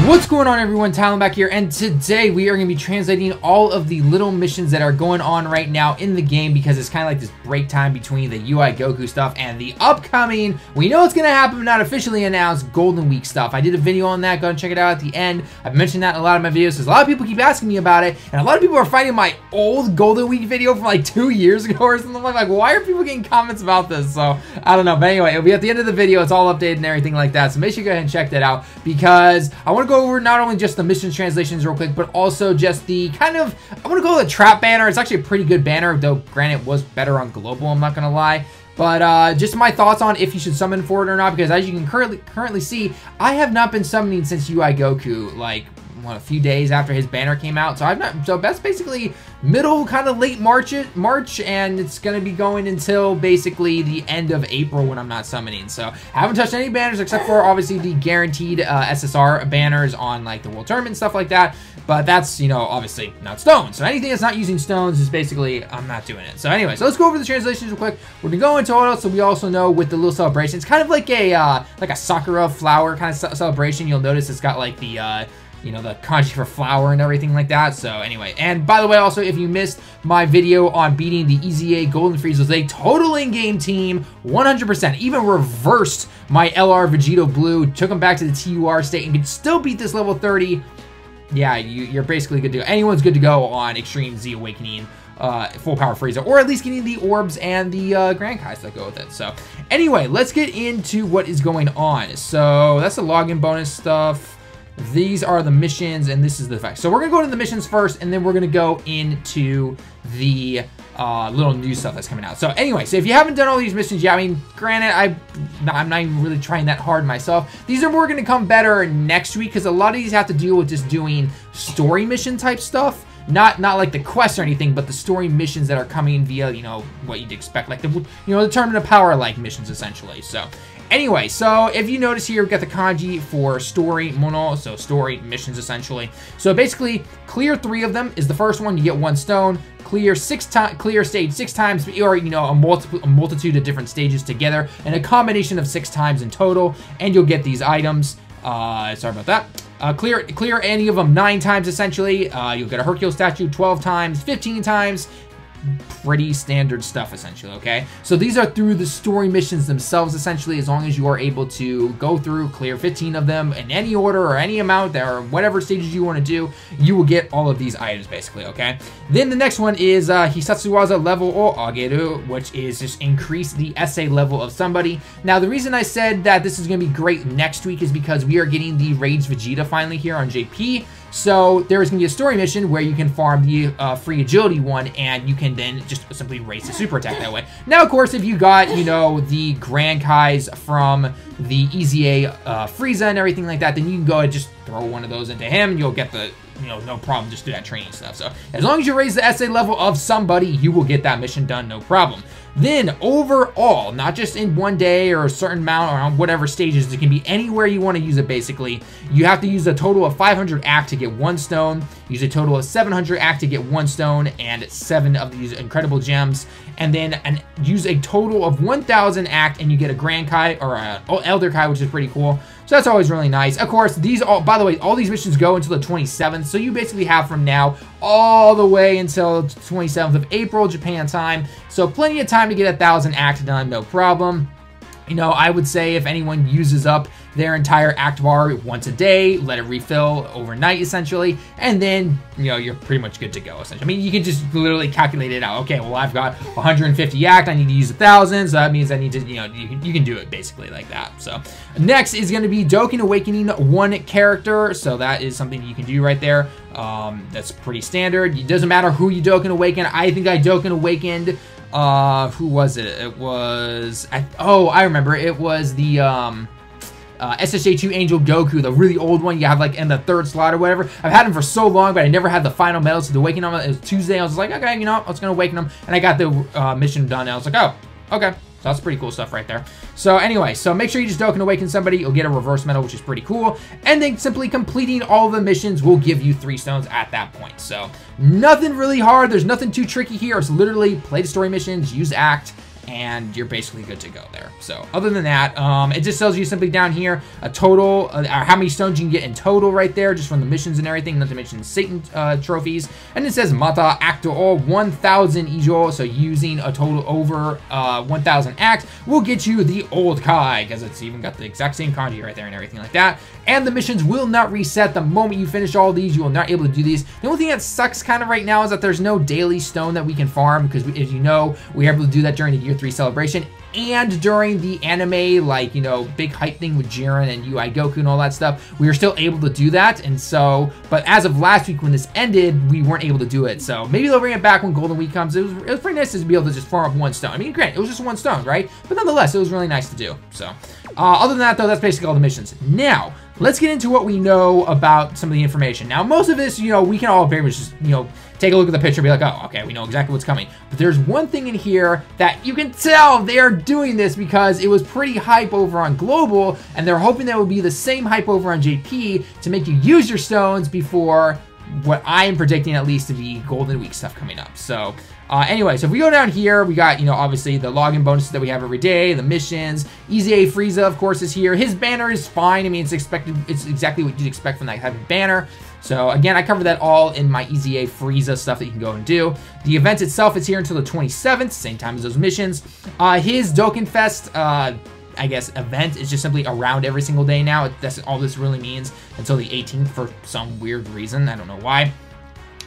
What's going on, everyone? Tallen back here, and today we are going to be translating all of the little missions that are going on right now in the game, because it's kind of like this break time between the UI Goku stuff and the upcoming, we know it's going to happen but not officially announced, Golden Week stuff. I did a video on that. Go and check it out at the end. I've mentioned that in a lot of my videos because a lot of people keep asking me about it, and a lot of people are finding my old Golden Week video from like 2 years ago or something. Like, why are people getting comments about this? So I don't know, but anyway, it'll be at the end of the video. It's all updated and everything like that, so make sure you go ahead and check that out, because I want to go over not only just the mission translations real quick, but also just the kind of, I want to call it a trap banner. It's actually a pretty good banner, though granted it was better on global, I'm not gonna lie. But just my thoughts on if you should summon for it or not, because as you can currently see, I have not been summoning since UI Goku, like, what, a few days after his banner came out. So so that's basically middle, kind of late March, and it's gonna be going until basically the end of April when I'm not summoning. So I haven't touched any banners except for obviously the guaranteed SSR banners on like the World Tournament and stuff like that. But that's, you know, obviously not stones. So anything that's not using stones is basically, I'm not doing it. So anyway, so let's go over the translations real quick. We're gonna go into auto, so we also know with the little celebration, it's kind of like a Sakura flower kind of celebration. You'll notice it's got like the you know, the kanji for flower and everything like that. So anyway, and by the way, also, if you missed my video on beating the EZA Golden Frieza with a total in-game team, 100%, even reversed my LR Vegeta Blue, took him back to the TUR state, and could still beat this level 30, yeah, you're basically good to go. Anyone's good to go on Extreme Z Awakening, full power Frieza, or at least getting the orbs and the Grand Kais that go with it. So anyway, let's get into what is going on. So that's the login bonus stuff. These are the missions, and this is the effect. So we're gonna go into the missions first, and then we're gonna go into the little new stuff that's coming out. So anyway, so if you haven't done all these missions yet, I mean, granted, I'm not even really trying that hard myself. These are more gonna come better next week, because a lot of these have to deal with just doing story mission type stuff. Not like the quests or anything, but the story missions that are coming via, you know, what you'd expect, like the, you know, the Tournament of Power like missions essentially. So anyway, so if you notice here, we've got the kanji for story mono, so story missions essentially. So basically, clear 3 of them is the first one, you get 1 stone. Clear stage 6 times, or, you know, a multitude of different stages together, and a combination of 6 times in total, and you'll get these items. Sorry about that. Clear any of them 9 times essentially. You'll get a Hercule statue 12 times, 15 times. Pretty standard stuff essentially, okay? So these are through the story missions themselves essentially. As long as you are able to go through, clear 15 of them in any order or any amount or whatever stages you want to do, you will get all of these items basically, okay? Then the next one is Hisatsuwaza level o ageru, which is just increase the essay level of somebody. Now the reason I said that this is going to be great next week is because we are getting the Rage Vegeta finally here on JP. So there is going to be a story mission where you can farm the free agility one, and you can then just simply raise the super attack that way. Now, of course, if you got, you know, the Grand Kais from the EZA Frieza and everything like that, then you can go and just throw one of those into him, and you'll get the, you know, no problem, just do that training stuff. So as long as you raise the essay level of somebody, you will get that mission done, no problem. Then overall, not just in one day or a certain amount or on whatever stages, it can be anywhere you want to use it basically. You have to use a total of 500 act to get 1 stone, use a total of 700 act to get 1 stone and 7 of these incredible gems, and then use a total of 1000 act and you get a Grand Kai or a Elder Kai, which is pretty cool. So that's always really nice. Of course, these all, by the way, all these missions go until the 27th, so you basically have from now all the way until 27th of April, Japan time. So plenty of time to get 1000 act done, no problem. You know, I would say if anyone uses up their entire act bar once a day, let it refill overnight essentially, and then, you know, you're pretty much good to go essentially. I mean, you can just literally calculate it out. Okay, well, I've got 150 act, I need to use 1000, so that means I need to, you know, you can do it basically like that. So next is going to be Dokkan Awakening 1 character, so that is something you can do right there. That's pretty standard. It doesn't matter who you Dokkan Awaken. I think I Dokkan Awakened, who was it? It was, oh, I remember. It was the, SSJ2 Angel Goku, the really old one you have like in the 3rd slot or whatever. I've had him for so long, but I never had the final medals to awaken him. It was Tuesday. I was like, okay, you know, I was going to awaken him. And I got the mission done. And I was like, oh, okay. So that's pretty cool stuff right there. So anyway, so make sure you just Dokkan Awaken somebody. You'll get a reverse medal, which is pretty cool. And then simply completing all the missions will give you 3 stones at that point. So nothing really hard. There's nothing too tricky here. It's literally play the story missions, use act, and you're basically good to go there. So other than that, it just tells you simply down here a total, how many stones you can get in total right there, just from the missions and everything, not to mention Satan trophies. And it says Mata Acto all 1,000 Ijo, so using a total over 1,000 acts will get you the old Kai, because it's even got the exact same kanji right there and everything like that. And the missions will not reset the moment you finish all these. You will not be able to do these. The only thing that sucks kind of right now is that there's no daily stone that we can farm, because as you know, we were able to do that during the Year 3 celebration and during the anime, like, you know, big hype thing with Jiren and UI Goku and all that stuff. We were still able to do that, and so, but as of last week when this ended, we weren't able to do it. So maybe they'll bring it back when Golden Week comes. It was pretty nice to be able to just farm up one stone. I mean, granted, it was just one stone, right? But nonetheless, it was really nice to do. So other than that, though, that's basically all the missions. Now, let's get into what we know about some of the information. Now, most of this, you know, we can all very much just, you know, take a look at the picture and be like, oh, okay, we know exactly what's coming. But there's one thing in here that you can tell they are doing this because it was pretty hype over on Global, and they're hoping that will be the same hype over on JP to make you use your stones before what I am predicting at least to be Golden Week stuff coming up. So anyway, so if we go down here, we got, you know, obviously the login bonuses that we have every day, the missions. Easy A Frieza, of course, is here. His banner is fine. I mean, it's expected. It's exactly what you'd expect from that type of banner. So again, I covered that all in my Easy A Frieza stuff that you can go and do. The event itself is here until the 27th, same time as those missions. His Dokkan Fest, I guess, event is just simply around every single day now. That's all this really means until the 18th for some weird reason. I don't know why.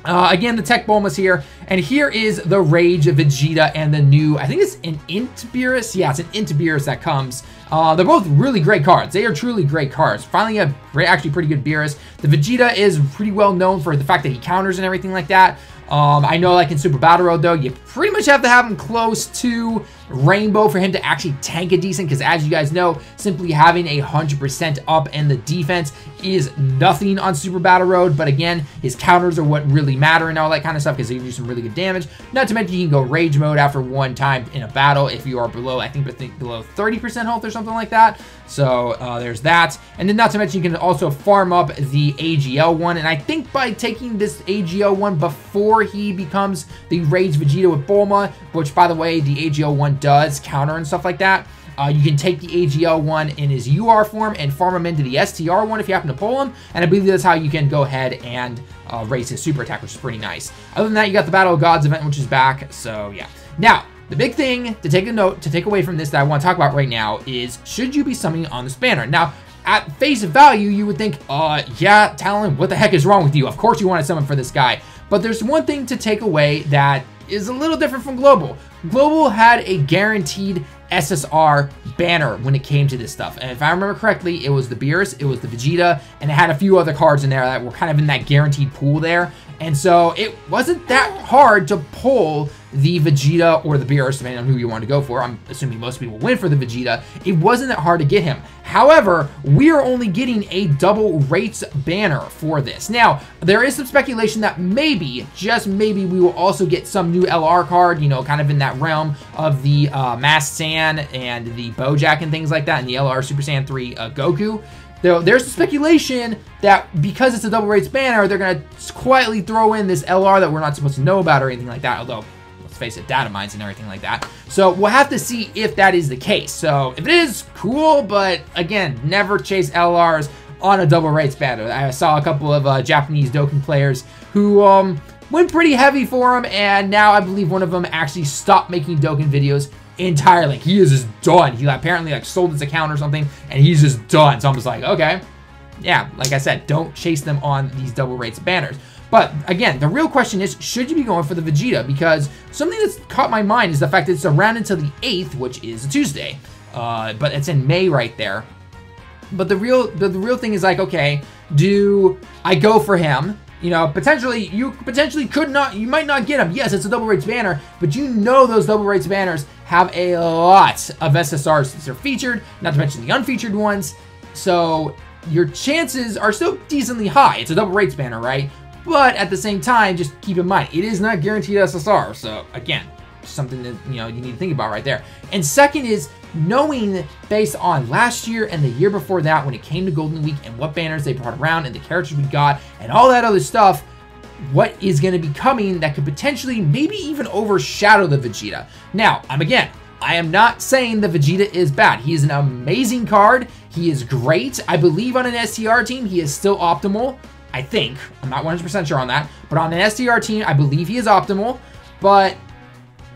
Again, the Tech Bulma's here, and here is the Rage Vegeta and the new, I think it's an Intiburus. Yeah, it's an Intiburus that comes. They're both really great cards. They are truly great cards. Finally, a actually pretty good Beerus. The Vegeta is pretty well known for the fact that he counters and everything like that. I know, like in Super Battle Road, though, you pretty much have to have him close to Rainbow for him to actually tank it decent, because as you guys know, simply having 100% up in the defense is nothing on Super Battle Road. But again, his counters are what really matter and all that kind of stuff, because they give you some really good damage. Not to mention, you can go Rage Mode after one time in a battle if you are below, I think below 30% health or something like that. So there's that. And then not to mention, you can also farm up the AGL one. And I think by taking this AGL one before he becomes the Rage Vegeta with Bulma, which, by the way, the AGL one does counter and stuff like that, you can take the AGL one in his UR form and farm him into the STR one if you happen to pull him. And I believe that's how you can go ahead and raise his super attack, which is pretty nice. Other than that, you got the Battle of Gods event, which is back. So yeah. Now, the big thing to take away from this that I want to talk about right now is, should you be summoning on this banner? Now, at face value, you would think, yeah, Talon, what the heck is wrong with you? Of course you want to summon for this guy. But there's one thing to take away that is a little different from Global. Global had a guaranteed SSR banner when it came to this stuff. And if I remember correctly, it was the Beerus, it was the Vegeta, and it had a few other cards in there that were kind of in that guaranteed pool there. And so it wasn't that hard to pull the Vegeta or the Beerus, depending on who you want to go for. I'm assuming most people win for the Vegeta. It wasn't that hard to get him. However, we are only getting a double rates banner for this. Now, there is some speculation that maybe, just maybe, we will also get some new LR card, you know, kind of in that realm of the Masked Saiyan and the Bojack and things like that, and the LR Super Saiyan 3 Goku. There's speculation that because it's a double rates banner, they're going to quietly throw in this LR that we're not supposed to know about or anything like that, although, let's face it, data mines and everything like that. So we'll have to see if that is the case. So if it is, cool, but again, never chase LRs on a double rates banner. I saw a couple of Japanese Dokkan players who went pretty heavy for him, and now I believe one of them actually stopped making Dokkan videos entirely. He is just done. He apparently sold his account or something, and he's just done. So I'm just like, okay, yeah, like I said, don't chase them on these double rates banners. But again, the real question is, should you be going for the Vegeta? Because something that's caught my mind is the fact that it's around until the 8th, which is a Tuesday, but it's in May right there. But the real thing is, like, okay, do I go for him? You know, you might not get him. Yes, it's a double rates banner, but you know those double rates banners have a lot of SSRs that are featured, not to mention the unfeatured ones. So your chances are still decently high. It's a double rates banner, right? But at the same time, just keep in mind, it is not guaranteed SSR. So again, something that, you know, you need to think about right there. And second is knowing, based on last year and the year before that, when it came to Golden Week and what banners they brought around and the characters we got and all that other stuff, what is going to be coming that could potentially maybe even overshadow the Vegeta. Now, I am not saying the Vegeta is bad. He is an amazing card. He is great. I believe on an STR team, he is still optimal. I think. I'm not 100% sure on that. But on an STR team, I believe he is optimal. But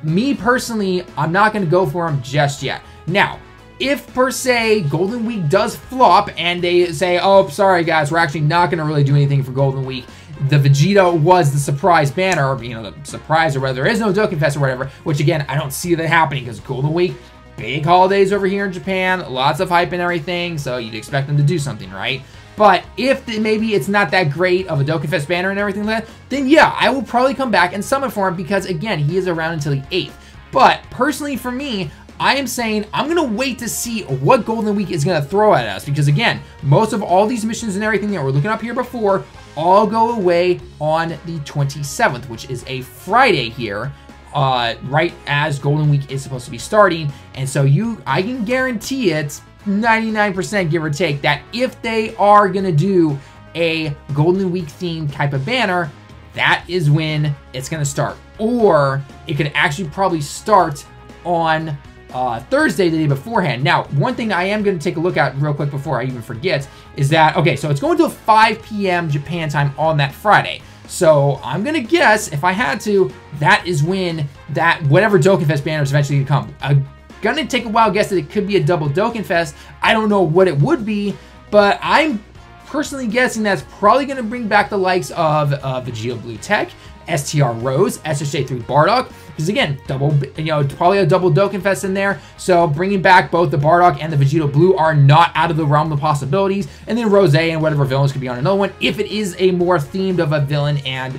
me personally, I'm not going to go for him just yet. Now, if per se Golden Week does flop and they say, oh, sorry guys, we're actually not going to really do anything for Golden Week. The Vegeta was the surprise banner, you know, the surprise or whether there is no Dokkan Fest or whatever, which again, I don't see that happening because Golden Week, big holidays over here in Japan, lots of hype and everything, so you'd expect them to do something, right? But if maybe it's not that great of a Dokkan Fest banner and everything like that, then yeah, I will probably come back and summon for him because again, he is around until the 8th. But personally for me, I am saying I'm going to wait to see what Golden Week is going to throw at us because again, most of all these missions and everything that we're looking up here before all go away on the 27th, which is a Friday here, right as Golden Week is supposed to be starting. And so I can guarantee it 99% give or take that if they are going to do a Golden Week themed type of banner, that is when it's going to start. Or it could actually probably start on Thursday, the day beforehand. Now, one thing I am going to take a look at real quick before I even forget is that, okay, so it's going to 5 p.m. Japan time on that Friday. So I'm going to guess, if I had to, that is when that whatever Dokkan Fest banner is eventually going to come. I'm going to take a wild guess that it could be a double Dokkan Fest. I don't know what it would be, but I'm personally guessing that's probably going to bring back the likes of Vegeta Blue Tech, STR Rose, SSJ3 Bardock, because again, probably a double Dokkan Fest in there. So bringing back both the Bardock and the Vegeta Blue are not out of the realm of possibilities. And then Rose and whatever villains could be on another one, if it is a more themed of a villain and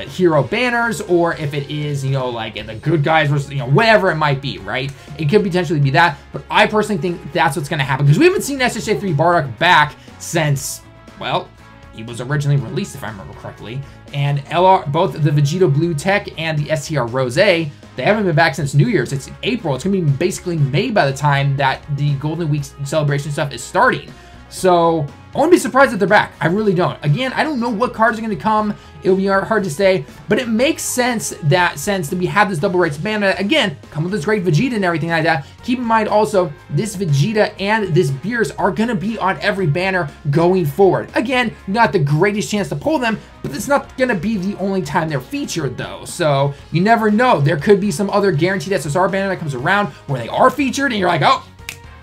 hero banners, or if it is, like the good guys versus, whatever it might be, right? It could potentially be that, but I personally think that's what's going to happen because we haven't seen SSJ3 Bardock back since, well, he was originally released, if I remember correctly. And both the Vegeta Blue Tech and the STR Rose, they haven't been back since New Year's. It's April. It's going to be basically May by the time that the Golden Week celebration stuff is starting. So I wouldn't be surprised if they're back. I really don't. Again, I don't know what cards are going to come. It'll be hard to say, but it makes sense that since we have this double rights banner, again, come with this great Vegeta and everything like that. Keep in mind also, this Vegeta and this Beerus are going to be on every banner going forward. Again, not the greatest chance to pull them, but it's not going to be the only time they're featured though. So you never know. There could be some other guaranteed SSR banner that comes around where they are featured and you're like, oh,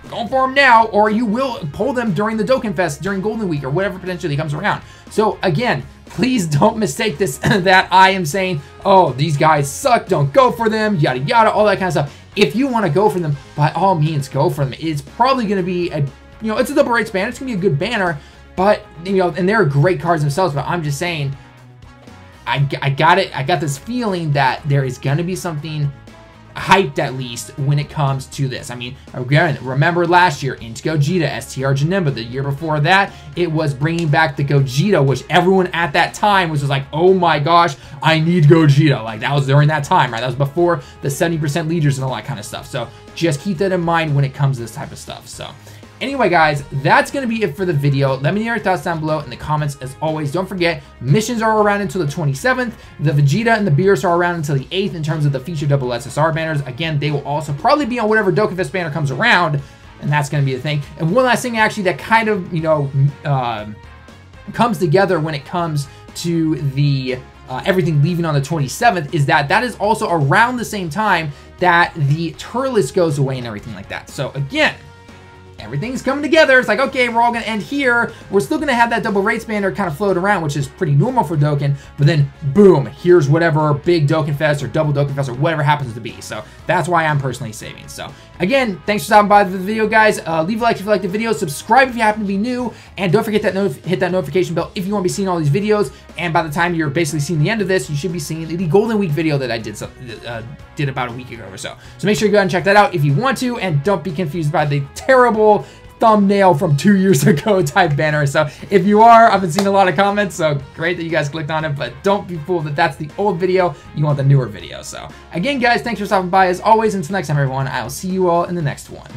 going for them now, or you will pull them during the Dokkan Fest, during Golden Week, or whatever potentially comes around. So again, please don't mistake this that I am saying, oh, these guys suck, don't go for them, yada yada, all that kind of stuff. If you want to go for them, by all means, go for them. It's probably going to be a, it's a double rights banner. It's going to be a good banner, but and they're great cards themselves. But I'm just saying, I got it. I got this feeling that there is going to be something hyped at least when it comes to this. I mean, again, remember last year, into Gogeta, STR Janemba. The year before that, it was bringing back the Gogeta, which everyone at that time was just like, oh my gosh, I need Gogeta. Like, that was during that time, right? That was before the 70% leaders and all that kind of stuff. So just keep that in mind when it comes to this type of stuff. So anyway, guys, that's going to be it for the video. Let me know your thoughts down below in the comments. As always, don't forget, missions are around until the 27th. The Vegeta and the Beerus are around until the 8th in terms of the featured double SSR banners. Again, they will also probably be on whatever Dokkan Fest banner comes around, and that's going to be the thing. And one last thing, actually, that kind of, comes together when it comes to the everything leaving on the 27th is that is also around the same time that the Turles goes away and everything like that. So, again, everything's coming together. It's like, okay, we're all going to end here. We're still going to have that double rates banner kind of float around, which is pretty normal for Dokkan. But then, boom, here's whatever big Dokkan Fest or double Dokkan Fest or whatever happens to be. So that's why I'm personally saving. So again, thanks for stopping by the video, guys. Leave a like if you like the video. Subscribe if you happen to be new. And don't forget that hit that notification bell if you want to be seeing all these videos. And by the time you're basically seeing the end of this, you should be seeing the Golden Week video that I did about a week ago or so. So make sure you go ahead and check that out if you want to. And don't be confused by the terrible thumbnail from 2 years ago type banner. So if you are, I've been seeing a lot of comments, so great that you guys clicked on it, but don't be fooled that that's the old video. You want the newer video. So again, guys, thanks for stopping by as always. Until next time, everyone, I'll see you all in the next one.